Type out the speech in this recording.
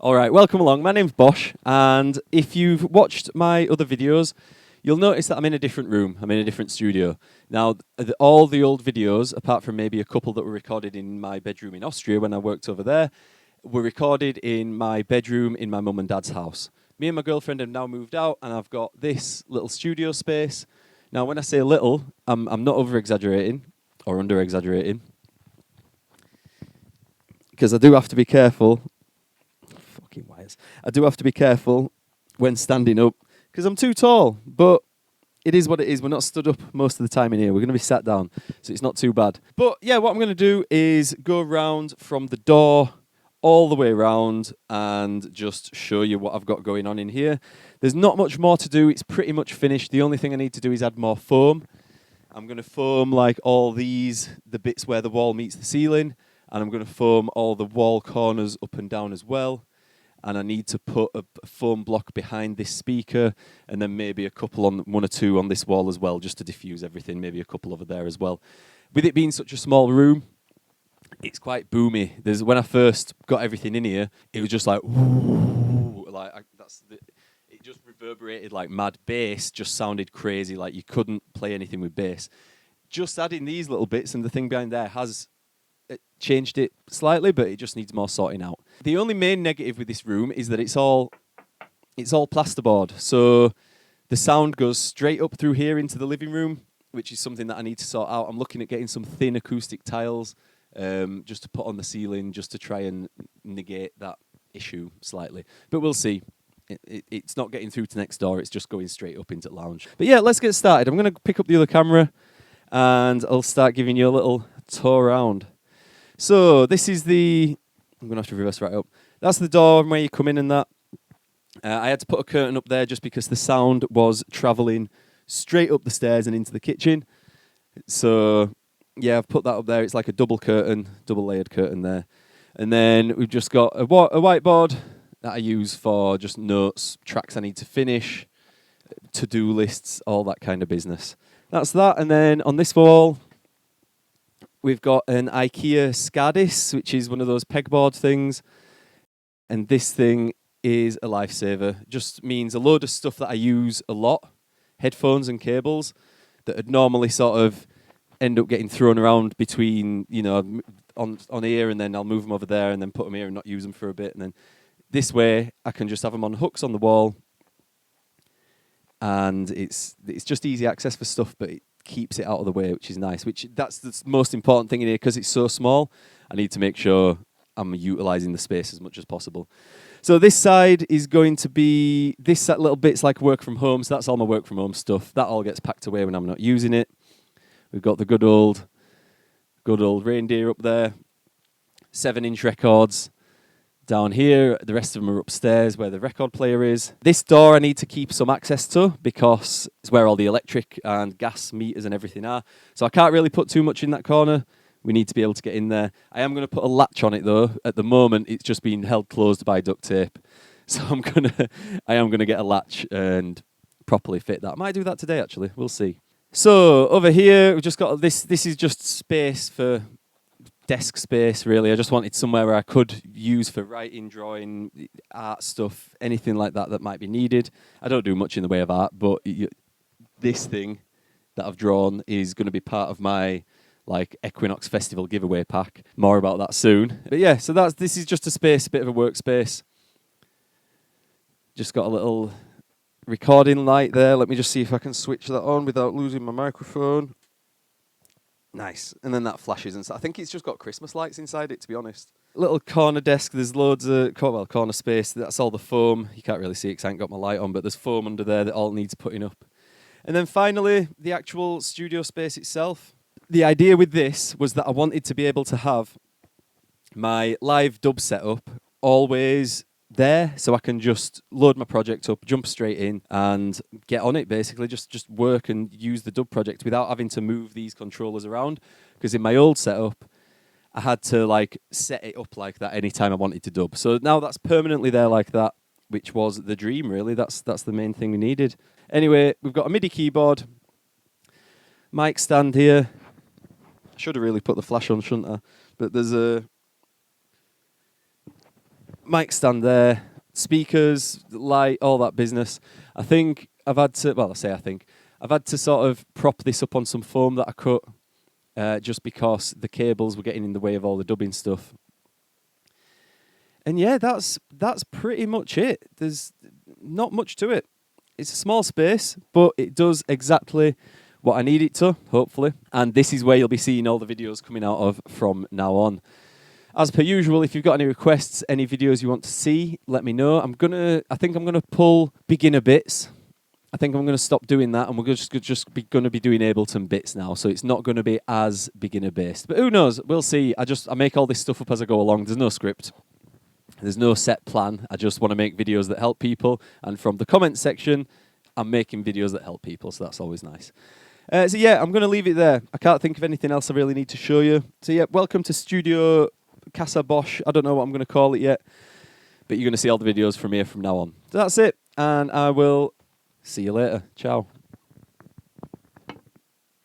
All right, welcome along. My name's Bosch, and if you've watched my other videos, you'll notice that I'm in a different room. I'm in a different studio. Now, all the old videos, apart from maybe a couple that were recorded in my bedroom in Austria when I worked over there, were recorded in my bedroom in my mum and dad's house. Me and my girlfriend have now moved out, and I've got this little studio space. Now, when I say little, I'm not over-exaggerating or under-exaggerating, because I do have to be careful. Fucking wires. I do have to be careful when standing up because I'm too tall, but it is what it is. We're not stood up most of the time in here. We're going to be sat down, so it's not too bad. But yeah, what I'm going to do is go round from the door all the way around and just show you what I've got going on in here. There's not much more to do. It's pretty much finished. The only thing I need to do is add more foam. I'm going to foam like all these, the bits where the wall meets the ceiling, and I'm going to foam all the wall corners up and down as well. And I need to put a foam block behind this speaker, and then maybe a couple on one or two on this wall as well, just to diffuse everything. Maybe a couple over there as well. With it being such a small room, it's quite boomy. When I first got everything in here, it was just like, ooh, like it just reverberated like mad. Bass just sounded crazy. Like you couldn't play anything with bass. Just adding these little bits and the thing behind there has changed it slightly, but it just needs more sorting out. The only main negative with this room is that it's all plasterboard. So the sound goes straight up through here into the living room, which is something that I need to sort out. I'm looking at getting some thin acoustic tiles just to put on the ceiling, just to try and negate that issue slightly. But we'll see. It's not getting through to next door. It's just going straight up into the lounge. But yeah, let's get started. I'm going to pick up the other camera and I'll start giving you a little tour around. So this is I'm going to have to reverse right up. That's the door where you come in and that. I had to put a curtain up there just because the sound was travelling straight up the stairs and into the kitchen. So yeah, I've put that up there. It's like a double layered curtain there. And then we've just got a whiteboard that I use for just notes, tracks I need to finish, to-do lists, all that kind of business. That's that. And then on this wall, we've got an IKEA SCADIS, which is one of those pegboard things. And this thing is a lifesaver. Just means a load of stuff that I use a lot, headphones and cables, that would normally sort of end up getting thrown around between, on here, and then I'll move them over there and then put them here and not use them for a bit. And then this way, I can just have them on hooks on the wall. And it's just easy access for stuff, but it keeps it out of the way, which is nice. That's the most important thing in here, because it's so small. I need to make sure I'm utilising the space as much as possible. So this side is going to be this little bit's like work from home. So that's all my work from home stuff. That all gets packed away when I'm not using it. We've got the good old reindeer up there. 7-inch records. Down here, the rest of them are upstairs where the record player is. This door I need to keep some access to because it's where all the electric and gas meters and everything are. So I can't really put too much in that corner. We need to be able to get in there. I am going to put a latch on it though. At the moment, it's just been held closed by duct tape. So I am gonna get a latch and properly fit that. I might do that today actually. We'll see. So over here, we've just got this. This is just space for desk space, really. I just wanted somewhere where I could use for writing, drawing, art stuff, anything like that that might be needed. I don't do much in the way of art, but this thing that I've drawn is going to be part of my Equinox Festival giveaway pack. More about that soon. But yeah, so this is just a bit of a workspace. Just got a little recording light there. Let me just see if I can switch that on without losing my microphone. Nice. And then that flashes and so I think it's just got Christmas lights inside it, to be honest. Little corner desk. There's loads of corner space. That's all the foam. You can't really see it because I ain't got my light on, but there's foam under there that all needs putting up. And then finally, the actual studio space itself. The idea with this was that I wanted to be able to have my live dub setup always there, so I can just load my project up, jump straight in and get on it, basically just work and use the dub project without having to move these controllers around, because in my old setup I had to set it up like that anytime I wanted to dub. So now that's permanently there like that, which was the dream, really. That's the main thing we needed. Anyway, we've got a MIDI keyboard, mic stand here. I should have really put the flash on, shouldn't I? But there's a mic stand there, speakers, light, all that business. I think I've had to, well, I've had to sort of prop this up on some foam that I cut just because the cables were getting in the way of all the dubbing stuff. And yeah, that's pretty much it. There's not much to it. It's a small space, but it does exactly what I need it to, hopefully. And this is where you'll be seeing all the videos coming out of from now on. As per usual, if you've got any requests, any videos you want to see, let me know. I think I'm gonna pull beginner bits. I think I'm gonna stop doing that, and we're just gonna be doing Ableton bits now. So it's not gonna be as beginner based. But who knows? We'll see. I make all this stuff up as I go along. There's no script. There's no set plan. I just want to make videos that help people. And from the comment section, I'm making videos that help people. So that's always nice. So yeah, I'm going to leave it there. I can't think of anything else I really need to show you. So yeah, welcome to Studio Casa Bosch. I don't know what I'm going to call it yet. But you're going to see all the videos from here from now on. So that's it. And I will see you later. Ciao.